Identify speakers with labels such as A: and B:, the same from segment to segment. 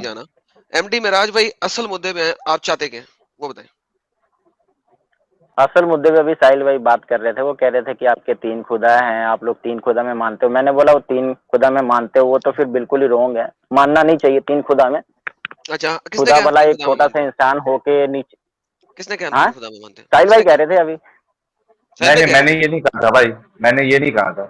A: جانا M D معراج بھائی اصل مدے پہ ہیں, آپ چاہتے کیا وہ بتائیں.
B: اصل مدعے پہ ابھی ساحل بھائی بات کر رہے تھے, وہ کہہ رہے تھے کہ آپ کے 3 خدا ہیں, آپ لوگ 3 خدا میں مانتے ہو. میں نے بولا وہ 3 خدا میں مانتے ہو وہ تو پھر بالکل ہی رونگ ہے, ماننا نہیں چاہیے 3 خدا میں.
A: اچھا کس نے
B: خدا
A: کہا ہم
B: بھلا
A: 3
B: ایک
A: خدا میں
B: چھوٹا سا
A: مانتے ہیں؟
B: انسان ہو کے نیچے.
A: کس نے کہا ہم
B: ہاں
A: 3 خدا میں مانتے ہیں؟
B: ساحل
A: کس
B: بھائی
A: نے
B: کہہ
A: کہا؟
B: رہے تھے ابھی.
A: ساحل بھائی کہہ
C: میں
A: رہے
C: نے
A: تھے.
C: یہ نہیں کہا تھا بھائی, میں نے یہ نہیں کہا تھا.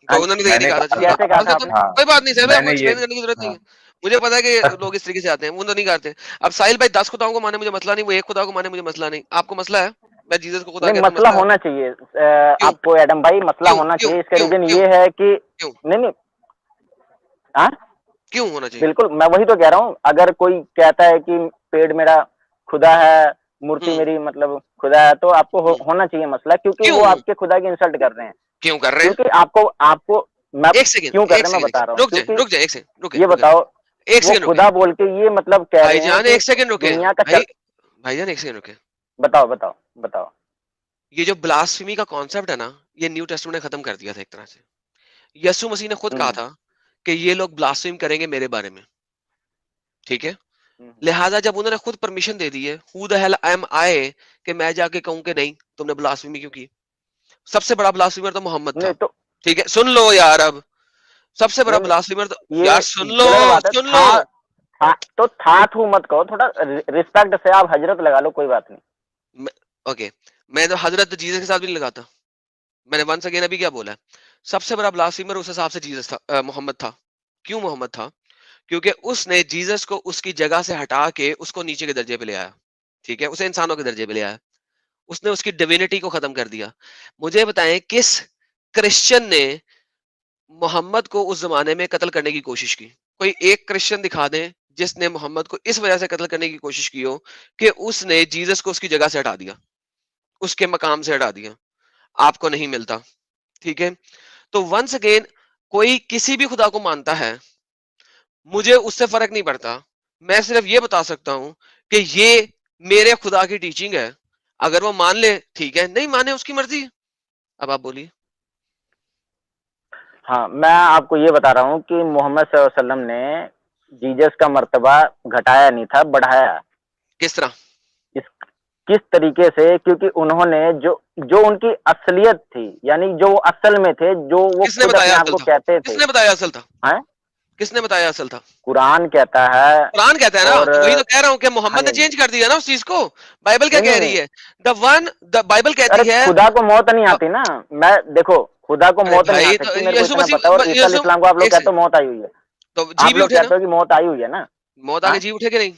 A: تو انہوں نے تو یہ
C: میں
A: نہیں
C: نے
A: کہا تھا.
C: کہا
A: چلو
B: کیسے کہا تھا آپ نے؟
C: ہاں
A: کوئی بات نہیں, ساحل
C: میں
A: آپ کو
C: نے
A: ایکسپلین
C: یہ
A: کرنے کی ضرورت نہیں
C: ہاں
A: ہے. مجھے پتا ہے کہ لوگ اس طریقے سے آتے ہیں, وہ تو نہیں کرتے. اب ساحل بھائی 10 خداؤں کو مانے مجھے مسئلہ نہیں, وہ ایک خدا کو مانے مجھے مسئلہ نہیں. آپ کو مسئلہ ہے میں جیسس کو خدا
B: نہیں,
A: کہتا ہوں,
B: مسئلہ
A: مسئلہ ہے
B: ہونا چاہیے
A: کیوں
B: آپ کو ایڈم بھائی, مسئلہ
A: کیوں
B: ہونا
A: کیوں
B: چاہیے. اس کا
A: کیوں
B: ریزن
A: کیوں
B: یہ ہے کہ
A: کیوں
B: نہیں ہاں
A: کیوں ہونا چاہیے؟
B: بالکل, میں وہی تو کہہ رہا ہوں. اگر کوئی کہتا ہے کہ پیڑ میرا خدا ہے, مورتی
A: ہوں
B: میری مطلب خدا ہے, تو آپ کو
A: ہوں
B: ہونا چاہیے مسئلہ, کیونکہ
A: کیوں
B: وہ آپ کے خدا کی انسلٹ کر رہے ہیں.
A: کیوں کر رہے ہیں؟
B: کیونکہ آپ کو میں
A: ایک سیکنڈ
B: کیوں کر
A: ایک
B: رہے ہیں میں
A: سیکنڈ
B: بتا رہا ہوں.
A: رک جائے
B: کیونکہ
A: رک جائے ایک سیکنڈ رکے
B: یہ
A: رکے
B: بتاؤ,
A: ایک
B: وہ
A: سیکنڈ رکے
B: خدا بول کے یہ مطلب کہہ
A: بھائی
B: رہے ہیں
A: جان
B: کہ
A: ایک سیکنڈ رکے
B: دنیا کا
A: بھائی جان ایک سیکنڈ رکے.
B: بتاؤ بتاؤ بتاؤ.
A: یہ جو بلاسفیمی کا کانسیپٹ ہے نا, یہ نیو ٹیسٹمنٹ نے ختم کر دیا تھا ایک طرح سے. یسوع مسیح نے خود کہا تھا کہ یہ لوگ بلاسفیم کریں گے میرے بارے میں, ٹھیک ہے. لہٰذا جب انہوں نے خود پرمیشن دے دی ہے, who the hell am I کہ میں جا کے کہوں کہ نہیں تم نے بلاسفیمی کیوں کی. سب سے بڑا بلاسفیمر تو محمد تھا,
B: نہیں تو
A: ٹھیک ہے, سن لو یار. اب سب سے بڑا
B: نہیں
A: بلاسفیمر تو
B: یہ
A: یار سن لو
B: غلط بات ہے.
A: سن لو.
B: تو تھا تو مت کہو, تھوڑا رسپیکٹ سے آپ حضرت لگا لو, کوئی بات نہیں.
A: اوکے, میں تو حضرت جیسس کے ساتھ بھی نہیں لگاتا. میں نے ونس اگین ابھی کیا بولا ہے, سب سے بڑا بلاسفیمر اس حساب سے جیسس تھا, محمد تھا. کیوں محمد تھا؟ کیونکہ اس نے جیسس کو اس کی جگہ سے ہٹا کے اس کو نیچے کے درجے پہ لے آیا, ٹھیک ہے, اسے انسانوں کے درجے پہ لے آیا. اس نے اس کی ڈیوینٹی کو ختم کر دیا. مجھے بتائیں کس کرسچن نے محمد کو اس زمانے میں قتل کرنے کی کوشش کی؟ کوئی ایک کرسچن دکھا دیں جس نے محمد کو اس وجہ سے قتل کرنے کی کوشش کی ہو کہ اس نے جیسس کو اس کی جگہ سے ہٹا دیا, اس کے مقام سے ہٹا دیا. آپ کو نہیں ملتا, ٹھیک ہے. تو ونس اگین کوئی کسی بھی خدا کو مانتا ہے, مجھے اس سے فرق نہیں پڑتا. میں صرف یہ بتا سکتا ہوں کہ یہ میرے خدا کی ٹیچنگ ہے. اگر وہ مان لے ٹھیک ہے, نہیں مانے اس کی مرضی. اب آپ بولیے.
B: ہاں, میں آپ کو یہ بتا رہا ہوں کہ محمد صلی اللہ علیہ وسلم نے جیزس کا مرتبہ گھٹایا نہیں تھا, بڑھایا.
A: کس طرح؟
B: کس طریقے سے؟ کیونکہ انہوں نے جو ان کی اصلیت تھی, یعنی جو وہ اصل میں تھے, جو وہ
A: کس نے
B: خود
A: بتایا
B: اپنے آپ
A: اصل
B: کو
A: تھا؟
B: کہتے
A: کس
B: تھے.
A: نے بتایا اصل تھا؟
B: ہاں,
A: کس نے بتایا اصل تھا؟
B: قرآن کہتا ہے.
A: قرآن کہتا ہے نا,
B: اور
A: تو وہی تو کہہ رہا ہوں کہ
B: ہاں
A: محمد نے
B: جی,
A: چینج کر دیا نا اس چیز کو. بائبل کیا
B: نہیں
A: کہہ
B: نہیں نہیں,
A: رہی ہے؟ بائبل
B: ارے
A: کہتی ہے
B: خدا کو موت نہیں آتی نا. میں دیکھو, خدا کو
A: ارے
B: موت نہیں آ
A: بھائی تو
B: سکتی, میرے کو
A: یسوع
B: اتنا پتا ہے. اور عیسی علیہ
A: یسوع
B: السلام کو آپ لوگ
A: ایک
B: کہتے
A: سیکنڈ,
B: ہو موت آئی ہوئی ہے,
A: تو جی
B: آپ
A: بھی
B: لوگ
A: اٹھے نا,
B: کہتے ہو کہ موت آئی ہوئی ہے نا.
A: موت
B: ہاں
A: آگے جی اٹھے کہ نہیں؟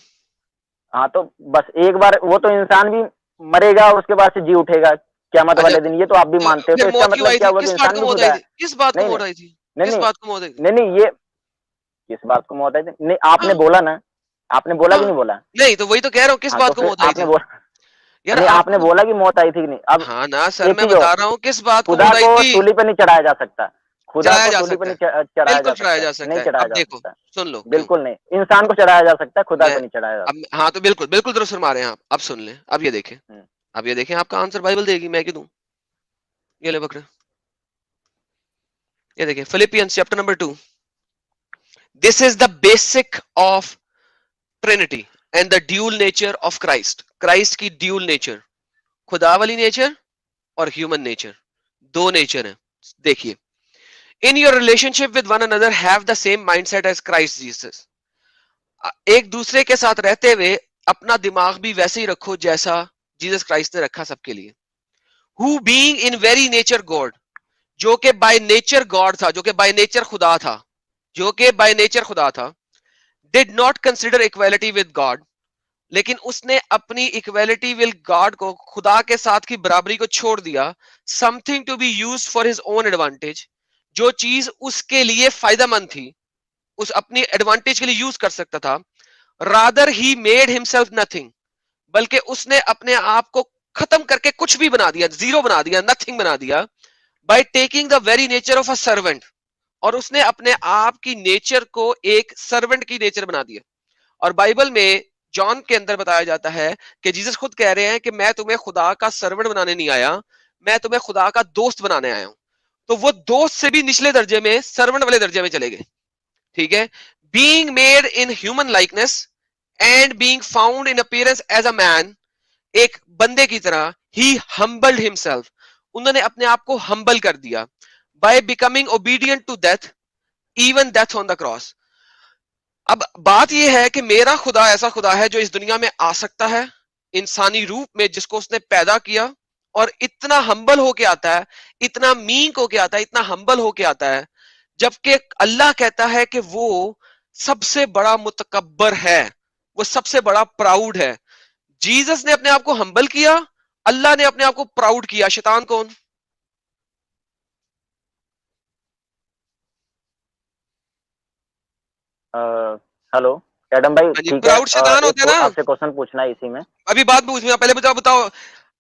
B: ہاں, تو بس ایک بار وہ تو انسان بھی مرے گا, اس کے بعد سے جی اٹھے گا قیامت
A: اچھا
B: والے دن. یہ تو آپ بھی مانتے ہو, تو
A: پھر
B: اس کا
A: موت کیوں
B: مطلب
A: آئی
B: کیا
A: تھی؟
B: ہوا کہ
A: کس بات
B: انسان
A: کو
B: بھی
A: موت
B: خدا
A: آئی
B: ہے.
A: تھی؟ کس بات کو
B: نہیں
A: موت
B: نہیں
A: آئی تھی؟
B: نہیں
A: کس
B: نہیں
A: بات کو موت آئی تھی؟
B: نہیں نہیں, یہ کس بات کو موت آئی تھی؟ نہیں, آپ نے
A: ہاں
B: بولا نا, آپ نے بولا
A: ہاں,
B: کہ نہیں بولا؟
A: نہیں تو وہی تو کہہ رہا ہوں, کس
B: ہاں,
A: بات
B: تو
A: کو
B: پھر
A: موت آئی
B: آپ نے
A: تھی
B: بولا
A: یار
B: نہیں,
A: آپ
B: آپ نے
A: کو؟
B: بولا کہ موت آئی تھی کہ نہیں. اب
A: ہاں نا سر,
B: ایک
A: میں
B: چیز اور,
A: بتا رہا ہوں کس بات کو
B: خدا
A: موت آئی
B: کو
A: تھی.
B: سولی پہ نہیں چڑھایا جا سکتا. خدا
A: چڑھایا
B: کو
A: جا
B: سولی پہ
A: سکتا
B: نہیں
A: ہے,
B: چڑھایا
A: بالکل
B: جا
A: چڑھایا
B: سکتا ہے,
A: جا سکتا
B: نہیں
A: ہے.
B: چڑھایا
A: اب
B: جا
A: دیکھو
B: سکتا.
A: سن لو کیوں.
B: بالکل نہیں, انسان کو چڑھایا جا سکتا ہے, خدا
A: میں
B: کو نہیں چڑھایا جا
A: اب
B: سکتا.
A: ہاں تو بالکل بالکل درست فرما رہے ہیں آپ. اب سن لیں, اب یہ دیکھیں, اب یہ دیکھیں, آپ کا آنسر بائبل دے گی, میں کیوں دوں؟ یہ لے بکرے, یہ دیکھیں Philippines chapter number 2. This is the basic of Trinity and the dual nature of Christ. Christ کی ڈیول نیچر, خدا والی نیچر اور ہیومن نیچر, دو نیچر ہیں. دیکھیے, in your relationship with one another have the same mindset as Christ Jesus. ایک دوسرے کے ساتھ رہتے ہوئے اپنا دماغ بھی ویسے ہی رکھو جیسا جیسس کرائسٹ نے رکھا سب کے لیے. who being in very nature God, جو کہ بائی نیچر گاڈ تھا, جو کہ بائی نیچر خدا تھا, جو کہ بائی نیچر خدا تھا, did not consider equality with God, لیکن اس نے اپنی equality with God کو, خدا کے ساتھ کی برابری کو چھوڑ دیا. something to be used for his own advantage, جو چیز اس کے لیے فائدہ مند تھی, اس اپنی ایڈوانٹیج کے لیے یوز کر سکتا تھا. rather he made himself nothing, بلکہ اس نے اپنے آپ کو ختم کر کے کچھ بھی بنا دیا, زیرو بنا دیا, نتھنگ بنا دیا, by taking the very nature of a servant, اور اس نے اپنے آپ کی نیچر کو ایک سرونٹ کی نیچر بنا دیا. اور بائبل میں جان کے اندر بتایا جاتا ہے کہ جیسس خود کہہ رہے ہیں کہ میں تمہیں خدا کا سرونٹ بنانے نہیں آیا, میں تمہیں خدا کا دوست بنانے آیا ہوں. تو وہ دوست سے بھی نچلے درجے میں سرونٹ والے درجے میں چلے گئے, ٹھیک ہے. being made in human likeness and being found in appearance as a man, ایک بندے کی طرح, he humbled himself, انہوں نے اپنے آپ کو ہمبل کر دیا, by becoming obedient to death, even death on the cross. اب بات یہ ہے کہ میرا خدا ایسا خدا ہے جو اس دنیا میں آ سکتا ہے انسانی روپ میں, جس کو اس نے پیدا کیا, اور اتنا ہمبل ہو کے آتا ہے, اتنا مینک ہو کے آتا ہے, اتنا ہمبل ہو کے آتا ہے, جبکہ اللہ کہتا ہے کہ وہ سب سے بڑا متکبر ہے, وہ سب سے بڑا پراؤڈ ہے. جیزس نے اپنے آپ کو ہمبل کیا, اللہ نے اپنے آپ کو پراؤڈ کیا. شیطان کون؟
B: ہلو ایڈم بھائی, ٹھیک ہے,
A: پراؤڈ شیطان ہوتا ہے نا.
B: آپ سے کوشچن پوچھنا ہے اسی میں.
A: ابھی بات پوچھنا, پہلے بتاؤ,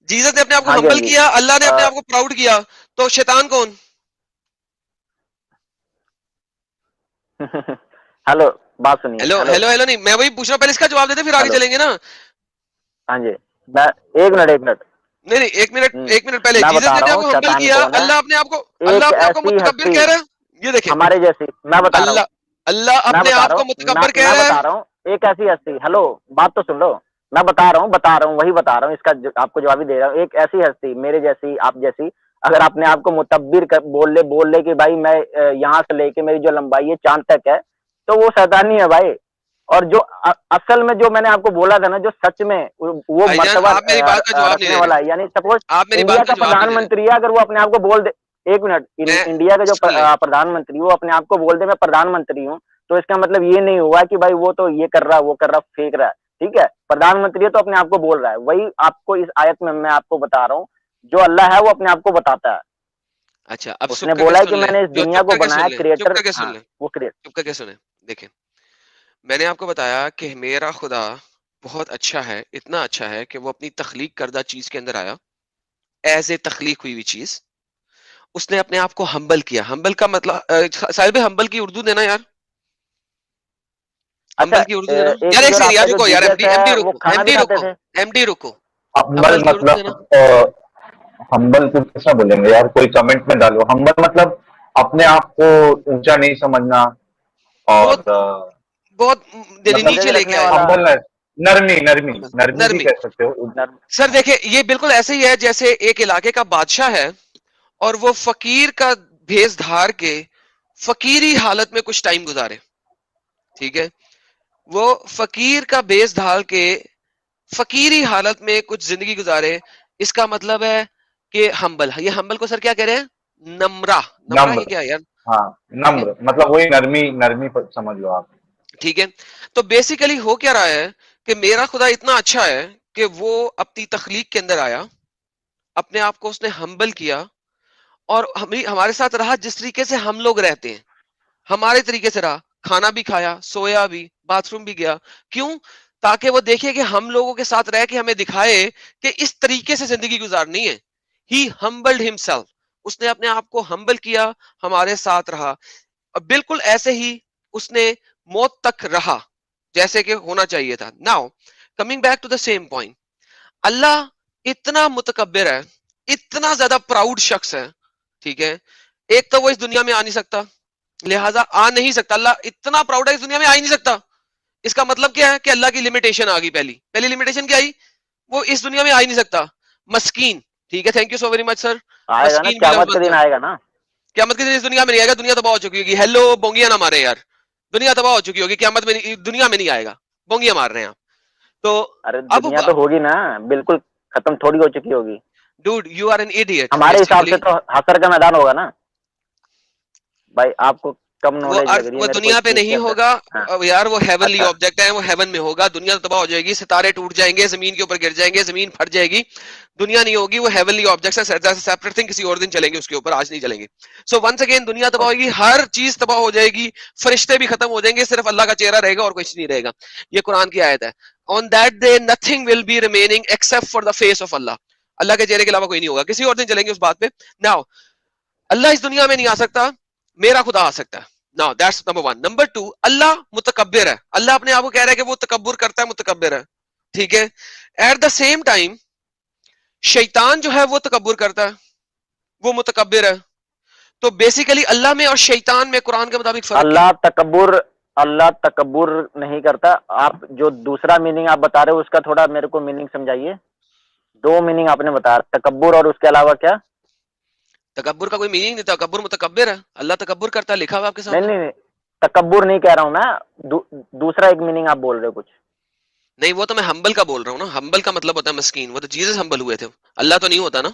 A: جیزس نے اپنے آپ کو
B: ہاں جی,
A: ہمبل
B: ہاں جی.
A: کیا, اللہ نے اپنے آپ کو پراؤڈ کیا, تو شیطان کون؟
B: ہلو, بات سنیے.
A: ہیلو نہیں, میں وہی پوچھ رہا ہوں, پہلے اس کا جواب دیتے پھر آگے چلیں گے نا.
B: ہاں جی, میں ایک منٹ
A: نہیں, ایک منٹ پہلے,
B: میں
A: جیزس
B: بتا
A: نے
B: رہا
A: اپنے آپ
B: ہوں
A: کو ہمبل
B: شیطان
A: کیا,
B: کون ہے.
A: اللہ اپنے آپ کو متکبر کہہ رہا ہے. یہ دیکھیں,
B: ہمارے جیسی, میں بتا رہا ہوں,
A: اللہ اپنے آپ کو متکبر کہہ
B: میں
A: رہا
B: بتا
A: ہے.
B: رہا ہوں, ایک ایسی ہستی, ہلو بات تو سن لو, میں بتا رہا ہوں وہی بتا رہا ہوں, اس کا آپ کو جواب ہی دے رہا ہوں. ایک ایسی ہستی میرے جیسی, آپ جیسی, اگر اپنے آپ کو متبر بول لے کہ بھائی میں یہاں سے لے کے میری جو لمبائی ہے چاند تک ہے, تو وہ شیطانی ہے بھائی. اور جو اصل میں جو میں نے آپ کو بولا تھا نا, جو سچ میں وہ
A: بھائی جان,
B: مرتبہ
A: آپ میری بات کا جواب نہیں
B: رکھنے
A: دے
B: والا
A: رہے,
B: ہے, یعنی سپوز
A: آپ میری
B: انڈیا
A: بات کا
B: کا
A: جواب نہیں
B: پردھان
A: دے رہے.
B: منتری ہے, اگر وہ اپنے آپ کو بول دے, ایک منٹ, انڈیا کا جو
A: سن لیں,
B: پردھان منتری وہ اپنے آپ کو بول دے میں پردھان منتری ہوں, تو اس کا مطلب یہ نہیں ہوا کہ بھائی وہ تو یہ کر رہا, وہ کر رہا, پھینک رہا ہے. ٹھیک ہے, پردھان منتری ہے تو اپنے آپ کو بول رہا ہے. وہی آپ کو اس آیت میں آپ کو بتا رہا ہوں, جو اللہ ہے وہ اپنے آپ کو بتاتا ہے.
A: اچھا, اب
B: اس
A: چپ
B: نے
A: کر کے
B: بولا ہے
A: سن
B: کہ
A: لیں,
B: میں نے اس
A: جو
B: دنیا
A: چپ
B: کو
A: کر کے
B: بنایا
A: سن لیں,
B: کریٹر.
A: چپ کر کے سن
B: ہاں,
A: لیں,
B: وہ
A: چپ کر کے سنیں. دیکھیں, میں نے آپ کو بتایا کہ میرا خدا بہت اچھا ہے, اتنا اچھا ہے کہ وہ اپنی تخلیق کردہ چیز کے اندر آیا, ایز اے تخلیق ہوئی ہوئی چیز, اس نے اپنے آپ کو ہمبل کیا. ہمبل کا مطلب, صاحب ہمبل کی اردو دینا یار,
B: اچھا,
A: ہمبل کی اردو دینا
B: ایک
A: یار. ایک
B: چیز اور,
A: سیکنڈ
B: آپ
A: یار,
B: کا جو
A: رکو یار,
B: جیزس
A: ایم
B: ہے
A: ڈی
B: وہ
A: رکو,
B: کھانا بھی کھاتے تھے.
A: ہمبل کی اردو دینا.
C: ہمبل کو کیسا بولیں گے یار, کوئی کمنٹ میں ڈالو. ہمبل مطلب اپنے آپ کو اونچا نہیں سمجھنا, اور
A: بہت
C: مطلب
A: نیچے
B: عزت
A: لے کے
B: رکھنے
A: آیا.
B: والا.
C: ہمبل نرمی بھی
A: نرمی.
C: کہہ سکتے ہو.
A: سر دیکھیں, یہ بالکل ایسے ہی ہے جیسے ایک علاقے کا بادشاہ ہے اور وہ فقیر کا بھیس دھار کے فقیری حالت میں کچھ ٹائم گزارے. ٹھیک ہے, وہ فقیر کا بھیس ڈھال کے فقیری حالت میں کچھ زندگی گزارے, اس کا مطلب ہے کہ ہمبل. یہ ہمبل کو سر کیا کہہ رہے ہیں؟ نمرہ. نمرہ یہ
C: نمر,
A: کیا ہے یار؟
C: ہاں
A: ٹھیک ہے,
C: نمر مطلب وہی نرمی سمجھ لو آپ.
A: ٹھیک ہے. تو بیسیکلی ہو کیا رہا ہے کہ میرا خدا اتنا اچھا ہے کہ وہ اپنی تخلیق کے اندر آیا, اپنے آپ کو اس نے ہمبل کیا, اور ہمارے ساتھ رہا جس طریقے سے ہم لوگ رہتے ہیں, ہمارے طریقے سے رہا, کھانا بھی کھایا, سویا بھی, باتھ روم بھی گیا. کیوں؟ تاکہ وہ دیکھے کہ ہم لوگوں کے ساتھ رہ کے ہمیں دکھائے کہ اس طریقے سے زندگی گزارنی ہے. ہی ہمبلڈ ہمسیلف, اس نے اپنے آپ کو ہمبل کیا, ہمارے ساتھ رہا. بالکل ایسے ہی اس نے موت تک رہا جیسے کہ ہونا چاہیے تھا. Now coming back to the same point, Allah اتنا متکبر ہے, اتنا زیادہ پراؤڈ شخص ہے. ٹھیک ہے, ایک تو وہ اس دنیا میں آ نہیں سکتا, لہذا آ نہیں سکتا. اللہ اتنا پراؤڈ ہے, اس دنیا میں آ ہی نہیں سکتا. اس کا مطلب کیا ہے کہ اللہ کی لمیٹیشن آ گئی. پہلی لمیٹیشن کیا آئی؟ وہ اس دنیا میں آ ہی نہیں سکتا. مسکین. ٹھیک ہے, thank you so very much sir.
B: آئے گا نا,
A: مسکین بھی لفظ
B: قیامت کے
A: بن
B: دن
A: گیا.
B: آئے گا نا.
A: قیامت کے دن اس دنیا میں نہیں آئے گا, دنیا تباہ ہو چکی ہوگی. ہیلو, بونگیاں نہ مارے یار, دنیا تباہ ہو چکی ہوگی, قیامت میں دنیا میں نہیں آئے گا, بونگیاں مار رہے ہیں آپ. تو
B: ارے
A: اب
B: دنیا تو ہوگی نا, بالکل ختم تھوڑی ہو چکی ہوگی.
A: ڈوڈ یو آر این ایڈیٹ.
B: ہمارے حساب سے تو حشر کا میدان ہوگا نا بھائی. آپ کو کم نالج لگ رہی ہے
A: وہ
B: میرے کو
A: دنیا
B: اس
A: پہ
B: چیز
A: نہیں
B: کے اندر.
A: ہوگا
B: ہاں,
A: یار, وہ ہیونلی
B: اچھا,
A: آبجیکٹ ہے, وہ ہیون میں ہوگا. دنیا تباہ ہو جائے گی, ستارے ٹوٹ جائیں گے, زمین کے اوپر گر جائیں گے, زمین پھٹ جائے گی, دنیا نہیں ہوگی. وہ ہیونلی آبجیکٹس ہیں, سیپریٹ تھنگ, کسی اور دن چلیں گے اس کے اوپر, آج نہیں چلیں گے. سو ونس اگین دنیا تباہ ہوگی, ہر چیز تباہ ہو جائے گی, فرشتے بھی ختم ہو جائیں گے, صرف اللہ کا چہرہ رہے گا اور کچھ نہیں رہے گا. یہ قرآن کی آیت ہے. On that day nothing will be remaining except for the face of Allah. اللہ کے چہرے کے علاوہ کوئی نہیں ہوگا. کسی اور دن چلیں گے اس بات پہ. Now اللہ اس دنیا میں نہیں آ سکتا, میرا خدا آ سکتا ہے. Now that's number one. Number two, اللہ متکبر ہے. اللہ اپنے آپ کو کہہ رہا ہے کہ وہ تکبر کرتا ہے, متکبر ہے. ٹھیک ہے. At the same time شیطان جو ہے وہ تکبر کرتا ہے, وہ متکبر ہے. تو بیسیکلی اللہ میں اور شیطان میں قرآن کے مطابق فرق کیا
B: اللہ تکبر اللہ تکبر نہیں کرتا. آپ جو دوسرا میننگ آپ بتا رہے ہو اس کا تھوڑا میرے کو میننگ سمجھائیے. دو میننگ آپ نے بتایا, تکبر اور اس کے علاوہ کیا؟
A: تکبر کا کوئی میننگ نہیں, تکبر متکبر ہے, اللہ تکبر کرتا ہے, لکھا ہوا آپ کے
B: نہیں
A: سامنے.
B: نہیں, تکبر نہیں کہہ رہا ہوں میں, دوسرا ایک میننگ آپ بول رہے ہو کچھ.
A: نہیں وہ تو میں ہمبل کا بول رہا ہوں نا, ہمبل کا مطلب ہوتا ہے مسکین, وہ تو جیزس ہمبل ہوئے تھے, اللہ تو نہیں ہوتا نا.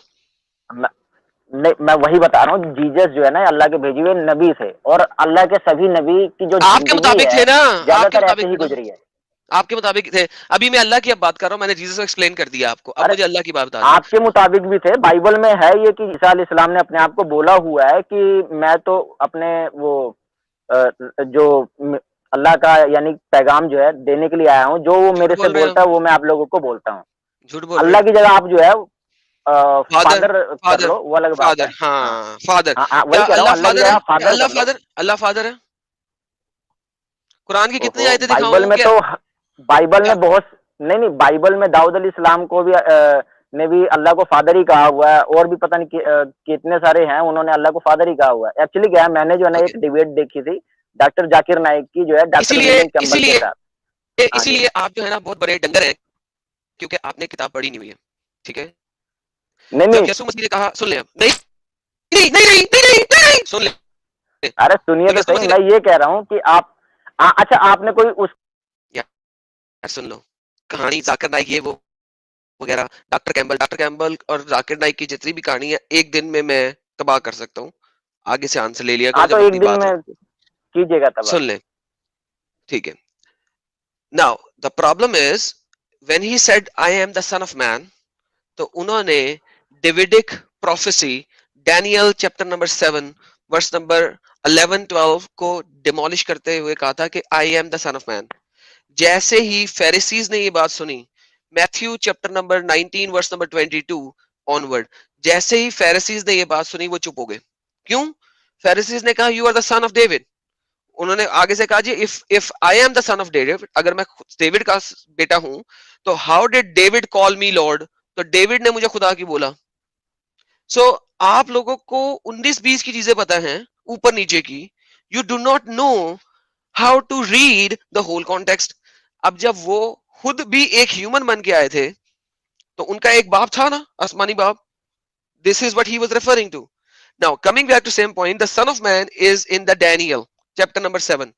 B: نہیں میں وہی بتا رہا ہوں, جیزس جو ہے نا اللہ کے بھیجے ہوئے نبی تھے, اور اللہ کے سبھی نبی کی جو
A: آپ کے
B: زندگی
A: مطابق
B: ہے
A: تھے نا,
B: زیادہ
A: آپ کے
B: تر ایسے
A: مطابق
B: ہی
A: تھے نا,
B: گزری ہے.
A: آپ کے مطابق تھے. ابھی میں اللہ کی اب بات کر رہا ہوں, میں نے جیزس کو ایکسپلین کر دیا آپ کو, اب
B: ارے
A: مجھے اللہ کی بات بتا دیں.
B: آپ کے مطابق بھی تھے, بائبل میں ہے یہ کہ عیسیٰ علیہ السلام نے اپنے آپ کو بولا ہوا ہے کہ میں تو اپنے وہ جو اللہ کا یعنی پیغام جو ہے دینے کے لیے آیا ہوں, جو وہ
A: جھوٹ
B: میرے سے
A: بول رہے ہیں,
B: بولتا ہے وہ میں آپ لوگوں کو بولتا ہوں.
A: جھوٹ بول رہے
B: اللہ
A: ہیں.
B: کی جگہ آپ جو ہے
A: فادر,
B: فادر کر
A: فادر,
B: لو, وہ الگ بات ہے.
A: فادر,
B: ہاں
A: ہاں فادر.
B: ہاں ہاں,
A: کیا
B: وہی کہہ رہا ہوں,
A: اللہ
B: اللہ کی
A: فادر ہے؟
B: جگہ
A: کیا
B: فادر
A: اللہ
B: کر لو.
A: فادر, اللہ فادر ہے؟ قرآن کی کتنی
B: اوہو,
A: آیتیں
B: بائبل
A: دکھاؤں
B: میں
A: کیا
B: تو, بائبل
A: کیا
B: میں بہت, نہیں بائبل میں داؤد علیہ السلام کو بھی نے بھی اللہ کو فادر ہی کہا ہوا ہے, اور بھی پتہ نہیں کتنے سارے ہیں انہوں نے اللہ کو فادر ہی کہا ہوا ہے. ایکچولی کیا ہے, میں نے جو ہے نا
A: اوکے.
B: ایک ڈیبیٹ دیکھی تھی ڈاکٹر ذاکر نائک کی, جو ہے
A: اسی
B: ڈاکٹر
A: لیے
B: ملنگ
A: اسی
B: چمبل کے
A: لیے
B: ساتھ. ہاں
A: اسی
B: جی,
A: لیے آپ جو ہے نا بہت بڑے ڈنگر ہیں, کیونکہ آپ نے کتاب پڑھی نہیں ہوئی ہے. ٹھیک ہے,
B: نہیں
A: جب
B: نہیں,
A: یسوع مسیح نے کہا, سن لیں, نہیں نہیں نہیں نہیں نہیں نہیں نہیں, سن لیں,
B: ارے سنیے
A: جب
B: تو
A: یسوع
B: صحیح,
A: مسیح
B: میں یہ کہہ رہا ہوں کہ آپ اچھا آپ نے کوئی اس
A: نے, یار سن لو, کہانی ذاکر نائک یہ وہ وغیرہ, ڈاکٹر کیمبل اور ذاکر نائک کی جتنی بھی کہانی ہے ایک دن میں تباہ کر سکتا ہوں. آگے سے آنسر لے لیا کرو
B: ہاں تو
A: جب اپنی
B: ایک دن
A: بات ہو.
B: میں کیجیے گا تب.
A: سن لیں, ٹھیک ہے. Now the problem is when he said I am the son of man, تو انہوں نے Davidic prophecy Daniel chapter number 7 verse number 11-12 کو ڈیمولش کرتے ہوئے کہا تھا کہ I am the son of مین. جیسے ہی فیریسیز نے یہ بات سنی, Matthew chapter number 19 verse number 22 onward, جیسے ہی فیریسیز نے یہ بات سنی وہ چپ ہو گئے. کیوں؟ فیریسیز نے کہا you are the son of David. انہوں نے آگے سے کہا جی if I am the son of David, اگر میں ڈیوڈ کا بیٹا ہوں تو how did David call me Lord, تو ڈیوڈ نے مجھے خدا کی بولا. سو آپ لوگوں کو 19-20 کی چیزیں پتا ہیں اوپر نیچے کی, you do not know how to read the whole context. اب جب وہ خود بھی ایک ہیومن بن کے آئے تھے تو ان کا ایک باپ تھا نا, آسمانی باپ. This is what he was referring to. Now coming back to same point, the son of man is in the Daniel chapter number 7.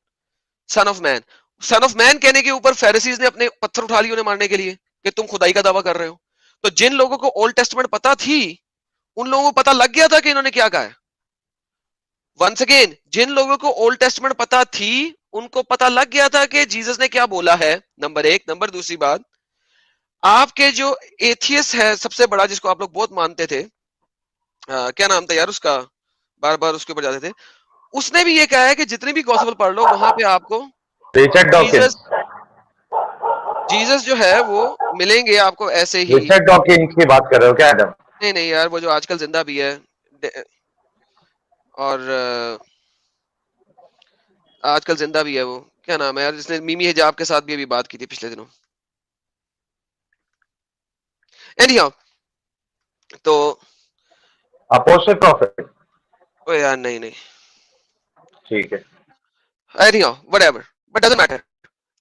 A: Son of man, son of man کہنے کے اوپر فیریسیز نے اپنے پتھر اٹھا لیے انہیں مارنے کے لیے کہ تم خدائی کا دعویٰ کر رہے ہو. تو جن لوگوں کو اولڈ ٹیسٹمنٹ پتا تھی ان لوگوں کو پتا لگ گیا تھا کہ انہوں نے کیا کہا ہے. ونس اگین, جن لوگوں کو اولڈ ٹیسٹمنٹ پتا تھی ان کو پتا لگ گیا تھا کہ جیسس نے کیا بولا ہے, نمبر ایک. نمبر دوسری بات, آپ کے جو ایتھیس ہے سب سے بڑا جس کو آپ لوگ بہت مانتے تھے, کیا نام تھا یار اس کا, بار بار اس کے اوپر جاتے تھے, اس نے بھی یہ کہا ہے کہ جتنی بھی گوسپل پڑھ لو وہاں پہ آپ کو
C: ریچرڈ ڈاکنز,
A: جیزس جو ہے وہ ملیں گے آپ کو ایسے ہی.
C: ریچرڈ ڈاکنز کی بات کر رہے ہو کیا ایڈم؟
A: نہیں نہیں یار, وہ جو آج کل زندہ بھی ہے, اور آج کل زندہ بھی ہے, وہ کیا نام ہے یار جس نے میمی حجاب کے ساتھ بھی ابھی بات کی تھی پچھلے دنوں. اینی ہاؤ, تو
C: اپوسٹل پروفیٹ,
A: او یار نہیں نہیں,
C: ٹھیک ہے.
A: Any how what ever, but doesn't matter.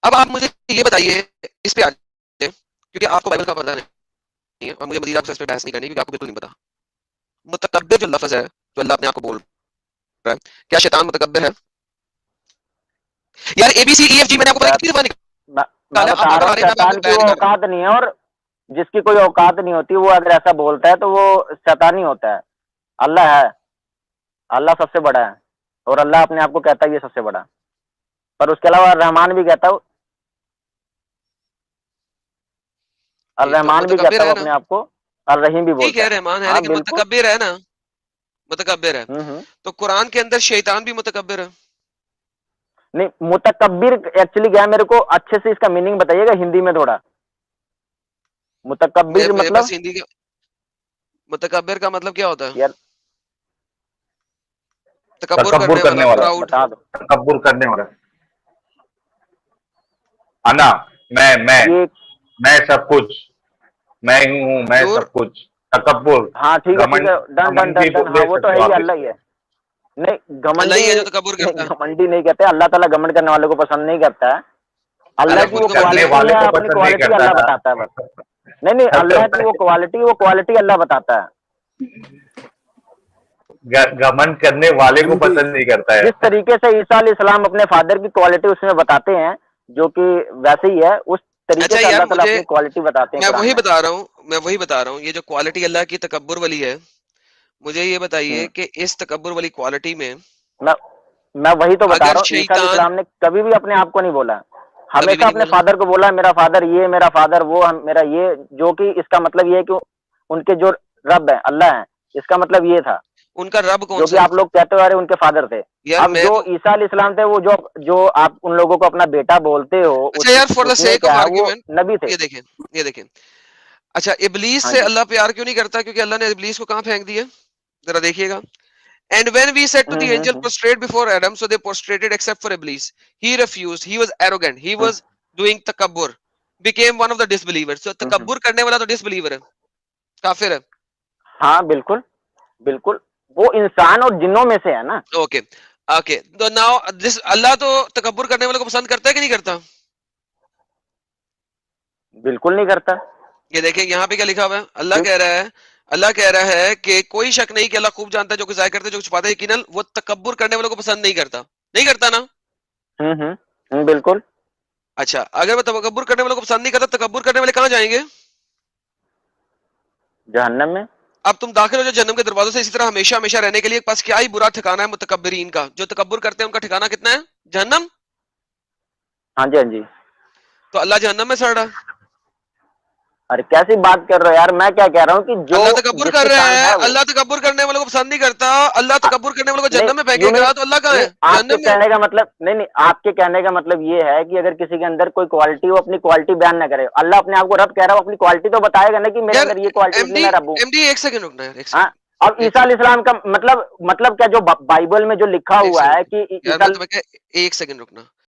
A: اب آپ مجھے یہ بتائیے اس پہ آ جائیں, کیونکہ آپ کو بائبل کا پتہ نہیں ہے اور مجھے مزید آپ سے اس پہ بحث نہیں کرنی کیونکہ آپ کو بالکل نہیں پتا. متکبر جو لفظ ہے جو اللہ اپنے آپ کو بول رہا ہے, کیا شیطان متکبر ہے؟ یار اے B C E F G میں نے آپ کو پتا کتنی دفعہ
B: میں
A: نکالا, آپ
B: بتا
A: بار
B: رہا
A: بار
B: ہوں
A: آ رہے ہیں, میں آپ کو
B: شیطان کی
A: بیان
B: وہ
A: کر رہا ہوں.
B: اوقات نہیں ہے, اور جس کی کوئی اوقات نہیں ہوتی وہ اگر ایسا بولتا ہے تو وہ شیطان ہی ہوتا ہے. اللہ ہے, اللہ سب سے بڑا ہے, اور اللہ اپنے آپ کو کہتا ہے یہ سب سے بڑا, پر اس کے علاوہ رحمان بھی کہتا ہوں,
A: جی تو
B: الرحمان بھی
A: متکبر
B: کہتا ہوں
A: ہے نا,
B: اپنے آپ کو, الرحیم بھی
A: ٹھیک
B: بولتا
A: ہے
B: ہے.
A: رحمان ہے
B: ہاں
A: لیکن
B: بالکل.
A: متکبر ہے نا, متکبر ہے.
B: ہوں.
A: تو قرآن کے اندر شیطان بھی متکبر ہے.
B: نہیں, متکبر ایکچولی کیا ہے, میرے کو اچھے سے اس کا میننگ بتائیے گا ہندی میں تھوڑا. متکبر
A: میرے
B: مطلب
A: پاس ہندی کا متکبر کا مطلب کیا ہوتا ہے؟
B: یار
A: تکبر
C: تکبر کرنے والا,
A: پراؤڈ.
B: بتا دو.
C: تکبر کرنے والا. انا,
B: یہ
C: میں سب کچھ, میں ہی ہوں, میں
A: حضور
C: سب کچھ. تکبر,
B: ہاں ٹھیک ہے
C: گھمنڈ,
B: ڈن ڈن
C: گھمنڈ بھی
B: ڈن ڈن,
C: لے
B: ہاں وہ تو
C: سکتے
B: ہے
C: ہو
B: ہی,
C: آپ اس
B: اللہ
C: کو.
B: ہی ہے. نہیں
A: اللہ
B: گھمنڈی
A: ہی ہے جو تکبر کرتا ہے.
B: گھمنڈی نہیں کہتے, اللہ تعالیٰ گھمنڈ کرنے والوں کو پسند نہیں کرتا ہے. اللہ کی وہ
A: خود
C: کرنے
B: کوالٹی
C: والے
B: ہے,
C: کو
B: اپنی
C: پسند نہیں
B: کوالٹی
C: کرتا
B: اللہ
C: تھا.
B: بتاتا ہے بس. نہیں اللہ کی وہ کوالٹی اللہ بتاتا ہے.
C: گھمنڈ کرنے والے کو پسند نہیں کرتا ہے.
B: جس طریقے سے عیسیٰ علیہ السلام اپنے فادر کی کوالٹی اس میں بتاتے ہیں جو کہ ویسے ہی ہے, اس طریقے
A: اچھا
B: سے
A: یار
B: اللہ تعالیٰ
A: مجھے,
B: اپنی کوالٹی بتاتے ہیں
A: میں
B: قرآن
A: وہی
B: میں.
A: بتا رہا ہوں, یہ جو کوالٹی اللہ کی تکبر والی ہے, مجھے یہ بتائیے کہ اس تکبر والی کوالٹی میں
B: میں وہی تو بتا
A: اگر
B: رہا ہوں, عیسیٰ علیہ
A: شیطان,
B: السلام نے کبھی بھی اپنے آپ کو نہیں بولا,
A: کبھی بھی
B: ہمیشہ
A: نہیں
B: اپنے
A: بولا,
B: فادر کو بولا میرا فادر یہ, میرا فادر وہ, میرا یہ, جو کہ اس کا مطلب یہ ہے کہ ان کے جو رب ہیں اللہ ہیں, اس کا مطلب یہ تھا
A: ان کا رب کون
B: جو
A: سا
B: کہ
A: ہے
B: آپ لوگ کہتے ہو ان کے فادر تھے.
A: یار؟
B: اب
A: میں
B: جو
A: تو,
B: عیسیٰ علیہ السلام تھے وہ جو آپ ان لوگوں کو اپنا بیٹا بولتے ہو,
A: اچھا یار فار دا
B: اس میں
A: سیک آف
B: کیا ہے وہ
A: آرگیومنٹ,
B: نبی تھے.
A: یہ دیکھیں, اچھا ابلیس
B: ہاں
A: سے
B: جی.
A: اللہ پیار کیوں نہیں کرتا؟ کیونکہ اللہ نے ابلیس کو کہاں پھینک دیا, ذرا دیکھیے گا. And when we said to the angel prostrate before Adam, so they prostrated except for Iblis. He refused. He was arrogant. He was doing takabbur. Became one of the disbelievers. So takabbur کرنے والا تو disbeliever ہے, کافر ہے.
B: ہاں بالکل بالکل, وہ انسان اور جنوں میں سے ہے نا.
A: اوکے اوکے, تو ناؤ دس, اللہ تو تکبر کرنے والے کو پسند کرتا ہے کہ نہیں کرتا؟
B: بالکل نہیں کرتا.
A: یہ دیکھیں یہاں پہ کیا لکھا ہوا ہے, اللہ کہہ رہا ہے کہ کوئی شک نہیں کہ اللہ خوب جانتا ہے جو کچھ ظاہر کرتا ہے جو کچھ چھپاتا ہے, یقیناً وہ تکبر کرنے والوں کو پسند نہیں کرتا نا.
B: بالکل.
A: اچھا اگر وہ تکبر کرنے والوں کو پسند نہیں کرتا, تکبر کرنے والے کہاں جائیں گے؟
B: جہنم میں.
A: اب تم داخل ہو جو جہنم کے دروازوں سے, اسی طرح ہمیشہ ہمیشہ رہنے کے لیے پاس کیا ہی برا ٹھکانہ ہے متکبرین کا. جو تکبر کرتے ہیں ان کا ٹھکانہ کتنا ہے؟ جہنم.
B: ہاں جی ہاں جی.
A: تو اللہ جہنم میں سڑ رہا.
B: ارے کیسی بات کر رہے ہو یار, میں کیا کہہ رہا ہوں کہ جو
A: اللہ تکبر
B: جس
A: کر
B: کے
A: رہا
B: کام
A: ہے,
B: وہ
A: اللہ تکبر کرنے والوں کو پسند نہیں کرتا, اللہ تکبر کرنے والوں کو
B: نہیں,
A: جہنم میں
B: یوں
A: پھینکے گا, تو اللہ کہاں ہے؟
B: آپ کے
A: جہنم میں.
B: کہنے کا مطلب نہیں, آپ کے کہنے کا مطلب یہ ہے کہ اگر کسی کے اندر کوئی کوالٹی ہو اپنی کوالٹی بیان نہ کرے. اللہ اپنے آپ کو رب کہہ رہا ہو, اپنی کوالٹی تو بتائے گا نا کہ میرے
A: یار
B: اندر یہ کوالٹی اس لیے میں رب ہوں.
A: ایم ڈی ایک سیکنڈ رکنا ہے, ایک
B: ہاں,
A: سیکنڈ
B: اب عیسیٰ علیہ السلام کا مطلب کیا جو بائبل میں جو لکھا
A: ایک
B: ہوا ہے
A: سیکنڈ
B: کہ
A: یار,
B: عیسیٰ
A: میں تمہیں ایک سیکنڈ رکنا.